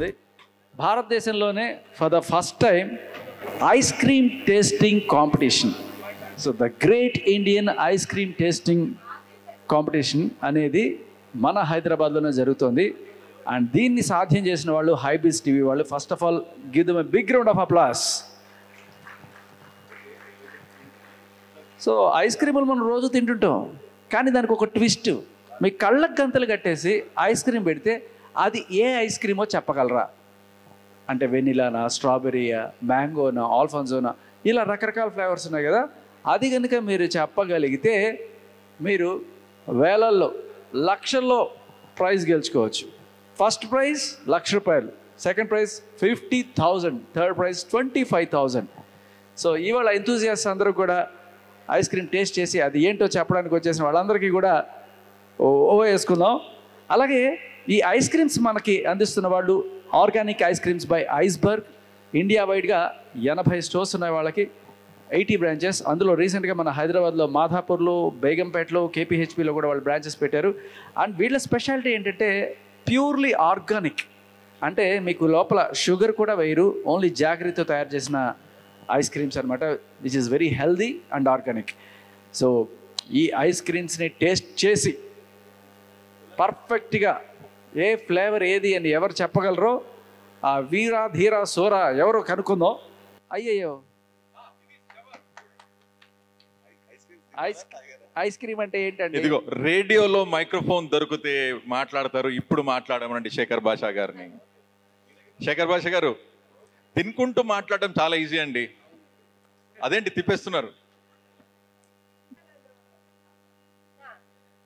జరుగుతోంది. భారతదేశంలోనే for the first time ice cream tasting competition, so the great Indian ice cream tasting competition అనేది మన హైదరాబాద్లోనే జరుగుతోంది. అండ్ దీన్ని సాధ్యం చేసిన వాళ్ళు హైబీస్ టీవీ వాళ్ళు. First of all give them a big round of applause. So ice క్రీములు మనం రోజు తింటుంటాం, కానీ దానికి ఒక ట్విస్ట్. మీ కళ్ళకు గంతలు కట్టేసి ఐస్ క్రీమ్ పెడితే అది ఏ ఐస్ క్రీమో చెప్పగలరా? అంటే వెనిలానా, స్ట్రాబెర్రీయా, మ్యాంగోనా, ఆల్ఫాన్సోనా, ఇలా రకరకాల ఫ్లేవర్స్ ఉన్నాయి కదా. అది కనుక మీరు చెప్పగలిగితే మీరు వేలల్లో, లక్షల్లో ప్రైజ్ గెలుచుకోవచ్చు. First prize ₹1,00,000, second prize 50,000, third prize 25,000. So ఇవాళ ఎంతూజియాస్ అందరూ కూడా ఐస్ క్రీమ్ టేస్ట్ చేసి అది ఏంటో చెప్పడానికి వచ్చేసిన వాళ్ళందరికీ కూడా ఓ వేసుకుందాం. అలాగే ఈ ఐస్ క్రీమ్స్ మనకి అందిస్తున్న వాళ్ళు organic ice creams by iceberg. India వైడ్గా 80 స్టోర్స్ ఉన్నాయి వాళ్ళకి, 80 బ్రాంచెస్. అందులో రీసెంట్గా మన హైదరాబాద్లో మాధాపూర్లో, బేగంపేటలో, కేపీహెచ్పిలో కూడా వాళ్ళు బ్రాంచెస్ పెట్టారు. అండ్ వీళ్ళ స్పెషాలిటీ ఏంటంటే ప్యూర్లీ ఆర్గానిక్. అంటే మీకు లోపల షుగర్ కూడా వేయరు, ఓన్లీ జాగరీతో తయారు చేసిన ఐస్ క్రీమ్స్ అనమాట, which is very healthy and organic. So ఈ ఐస్ క్రీమ్స్ని టేస్ట్ చేసి పర్ఫెక్ట్గా ఏ ఫ్లేవర్ ఏది అని ఎవరు చెప్పగలరో ఆ వీరా ధీరా సోరా ఎవరో కనుక్కుందాం. అయ్యయ్యో, ఐస్ క్రీమ్ అంటే ఏంటంటే ఇదిగో రేడియోలో మైక్రోఫోన్ దొరికితే మాట్లాడతారు. ఇప్పుడు మాట్లాడమనండి శేఖర్ భాషా గారిని. శేఖర్ భాషా గారు, తినుకుంటూ మాట్లాడడం చాలా ఈజీ అండి, అదేంటి తిప్పేస్తున్నారు?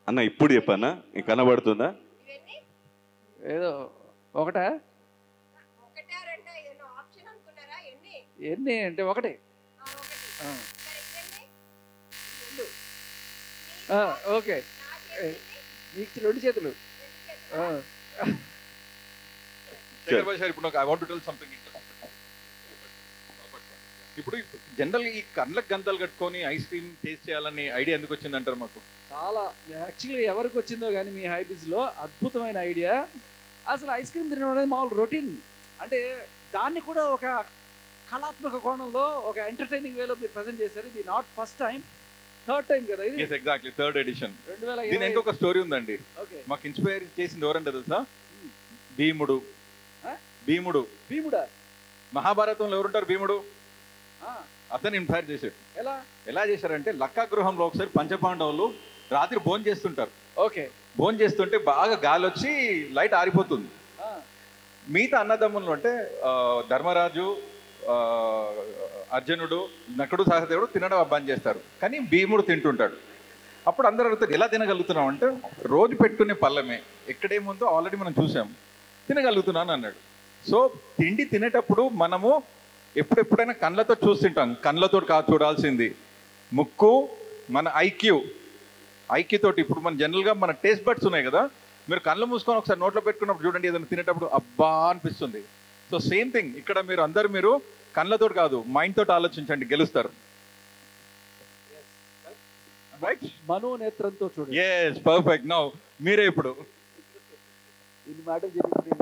అన్న ఇప్పుడు చెప్పన్నా, నీకు కనబడుతుందా? ఏదో ఒకటా, ఎన్ని అంటే ఒకటి. ఓకే, మీకు 2 చేతులు. శేఖర్ భాషా గారు, ఇప్పుడు నాకు I want to tell something. ఇప్పుడు జనరల్ ఈ కళ్ళకు గంతలు కట్టుకొని ఐస్ క్రీమ్ టేస్ట్ చేయాలని ఐడియా ఎందుకు వచ్చింది అంటారు? మాకు చాలా యాక్చువల్లీ ఎవరికి వచ్చిందో కానీ మీ హైబీస్లో అద్భుతమైన ఐడియా. అసలు ఐస్ క్రీమ్ తినడం అనేది మామూలు రొటీన్, అంటే దాన్ని కూడా ఒక కళాత్మక కోణంలో ఒక ఎంటర్టైనింగ్ వేలో మీరు ప్రజెంట్ చేశారు. ఇది not first time, third time కదా ఇది? Exactly, third edition. 2020. దీని ఇంకొక స్టోరీ ఉందండి. ఓకే, మాకు ఇన్స్పైర్ చేసింది ఎవరంటే తెలుసా? భీముడు. భీముడు భీముడా? మహాభారతంలో ఎవరుంటారు? భీముడు. అతను ఇన్స్పైర్ చేశాడు. ఎలా చేశారంటే లక్కా గృహంలో ఒకసారి పంచపాండవులు రాత్రి భోజనం చేస్తుంటారు. ఓకే, భోజనం చేస్తుంటే బాగా గాలి వచ్చి లైట్ ఆరిపోతుంది. మిగతా అన్నదమ్ములు అంటే ధర్మరాజు, అర్జునుడు, నకుడు, సహదేవుడు తినడం బంద్ చేస్తారు, కానీ భీముడు తింటుంటాడు. అప్పుడు అందరూ అడుగుతారు, ఎలా తినగలుగుతున్నాం అంటే, రోజు పెట్టుకునే పళ్ళమే, ఎక్కడేముందో ఆల్రెడీ మనం చూసాం, తినగలుగుతున్నాను అన్నాడు. సో తిండి తినేటప్పుడు మనము ఎప్పుడెప్పుడైనా కళ్ళతో చూస్తుంటాం, కళ్ళతో కాదు చూడాల్సింది, ముక్కు, మన ఐక్యూ తోటి. ఇప్పుడు మన జనరల్గా మన టేస్ట్ బడ్స్ ఉన్నాయి కదా, మీరు కళ్ళు మూసుకొని ఒకసారి నోట్లో పెట్టుకున్నప్పుడు చూడండి, ఏదైనా తినేటప్పుడు అబ్బా అనిపిస్తుంది. సో సేమ్ థింగ్ ఇక్కడ మీరు కళ్ళతో కాదు, మైండ్ తోటి ఆలోచించండి, గెలుస్తారు. మనోనేత్రంతో చూడండి. Yes, perfect. నౌ మీరే ఇప్పుడు ఇన్ని మాటలు చెప్పి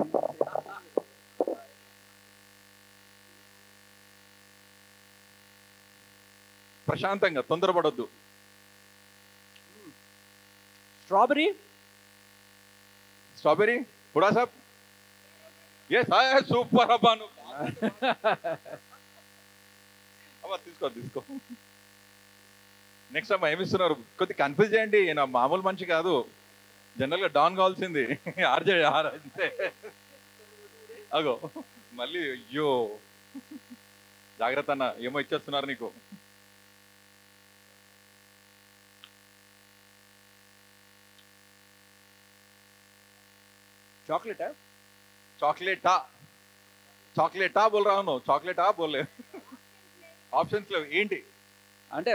ప్రశాంతంగా, తొందరపడొద్దు. Strawberry Hooda saab. Yes, super అబ్బాను. అబ్బా తీసుకో. నెక్స్ట్ అమ్మా ఏమిస్తున్నారు? కొద్దిగా కన్ఫ్యూజ్ చేయండి, నా మామూలు మనిషి కాదు, జనరల్గా డాన్ కావాల్సింది. ఆర్జే అంతే. అగో మళ్ళీ, అయ్యో జాగ్రత్త అన్న, ఏమో ఇచ్చేస్తున్నారు నీకు. చాక్లెటా బోల్ రా, చాక్లెటా బోలే, ఆప్షన్స్ లేవు. ఏంటి అంటే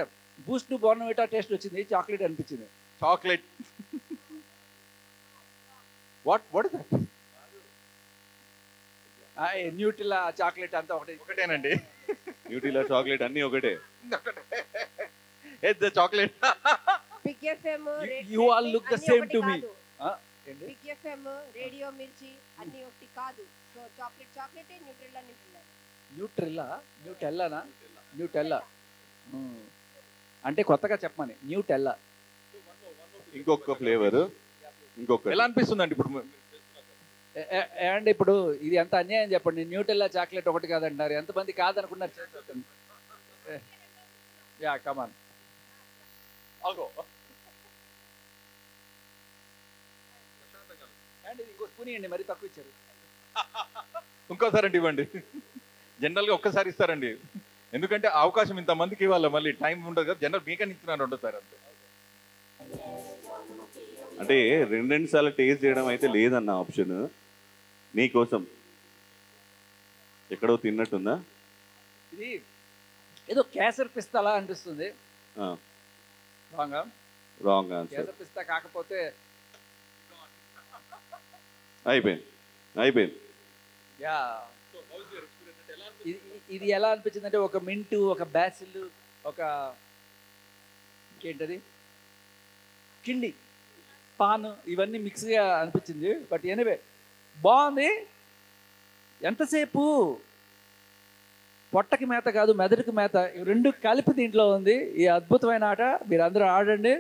బూస్ట్ బోర్న్విటా టేస్ట్ వచ్చింది, చాక్లెట్ అనిపించింది. Chocolate. What is that? Nutrela chocolate అంతా ఒకటేనండి. న్యూట్రిలా చాక్లెట్ అన్ని ఒకటే. Chocolate. You all look the same to me. Big FM, radio Mirchi, అన్ని ఒకటి కాదు. సో చాక్లెట్ చాక్లెటే, న్యూట్రిల్లా న్యూట్రిల్లా. న్యూట్రిల్లా న్యూటెల్లానా న్యూటెల్లా అంటే కొత్తగా చెప్పమని న్యూటెల్లా. ఇంకొక ఫ్లేవర్ ఇంకొక ఎలా అనిపిస్తుందండి ఇప్పుడు అండ్ ఇప్పుడు ఇది ఎంత అన్యాయం చెప్పండి. న్యూటెల్లా చాక్లెట్ ఒకటి కాదంటున్నారు, ఎంతమంది కాదనుకున్నారు చేసేటండి. యా కమాన్ అండ్ ఇది ఇంకో స్పూన్ ఇవ్వండి, మరీ తక్కువ ఇచ్చారు. ఇంకోసారి అంటే ఇవ్వండి. జనరల్గా ఒక్కసారి ఇస్తారండి, ఎందుకంటే అవకాశం ఇంతమందికి ఇవ్వాలి, మళ్ళీ టైం ఉండదు కదా. జనరల్ మీకని ఇస్తున్నాను రెండోసారి అంతే. అంటే రెండు సార్లు టేస్ట్ చేయడం అయితే లేదన్న ఆప్షన్ మీకోసం. ఎక్కడో తిన్నట్టుందా? ఇది ఏదో కేసర్ పిస్తాలా అనిపిస్తుంది. రాంగా రాంగ్ ఆన్సర్. కేసర్ పిస్తా కాకపోతే అయిపోయింది. యా ఇది ఎలా అనిపించింది అంటే ఒక మింటు, ఒక బ్యాసిల్, ఒక ఇంకేంటది కిండి, పాన్, ఇవన్నీ మిక్స్గా అనిపించింది. బట్ ఎనీవే బాగుంది. ఎంతసేపు పొట్టకి మేత కాదు మెదడుకి మేత, ఇవి రెండు కలిపి దీంట్లో ఉంది. ఈ అద్భుతమైన ఆట మీరు అందరూ ఆడండి.